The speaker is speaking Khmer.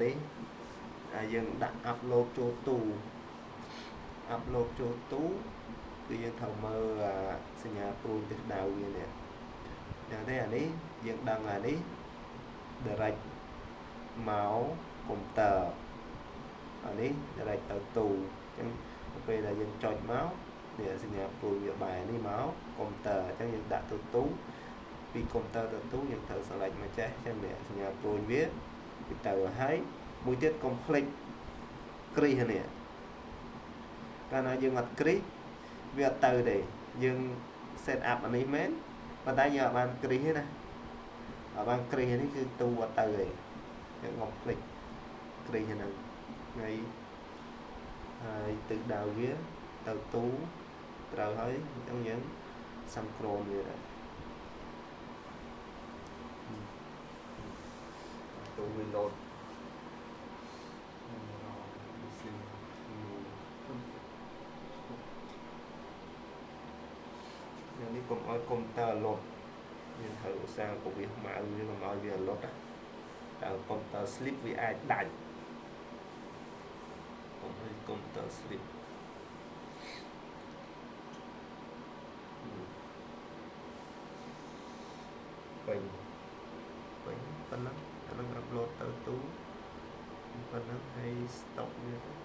នេះយើងដាក់ upload ចូលទូ upload ចូលទូគឺយើងត្រូវមើលសញ្ញាព្រួយទិសដៅវានេះយ៉ាងទេអានេះយើងដឹងអានេះ direct មកកុំព្យូទ័រអានេះ direct ទៅទូអញ្ចឹងពេលដែលយើងចុចមកនេះសញ្ញាព្រួយវាបែរនេះមកកុំព្យូទ័រអញ្ចឹងយើងដាក់ទៅទូពីកុំព្យូទ័រទៅទូយើងត្រូវ select មកចេះអញ្ចឹងនេះសញ្ញាព្រួយវាទៅហើយមួយទៀតកុំភ្លេចគ្រីសនេះកាលណាយើងអត់គ្រីសវាអត់ទៅទេយើង set up អានេះមែនប៉ុន្តែយើងអត់បានគ្រីសទេណាអត់បានគ្រីសនេះគឺទូអត់ទៅទេយើងកុំភ្លេចគ្រីសហ្នឹងហើយទិសដៅវាទៅទូត្រូវហើយអញ្ចឹងយើងសំក្រូនវាដែរទូវាលោតយ៉ាងនេះកុំឲ្យកុំព្យូទ័រលោតយើងត្រូវឧស្សាហ៍ពវាម៉ៅវាកុំឲ្យវាលោតតែកុំព្យូទ័រ slip វាអាចដាច់កុំឲ្យកុំព្យូទ័រ slip ពេញប៉ុណ្ណឹងអានឹង upload ទៅទូប៉ុណ្ណឹងហើយ stop វាទៅ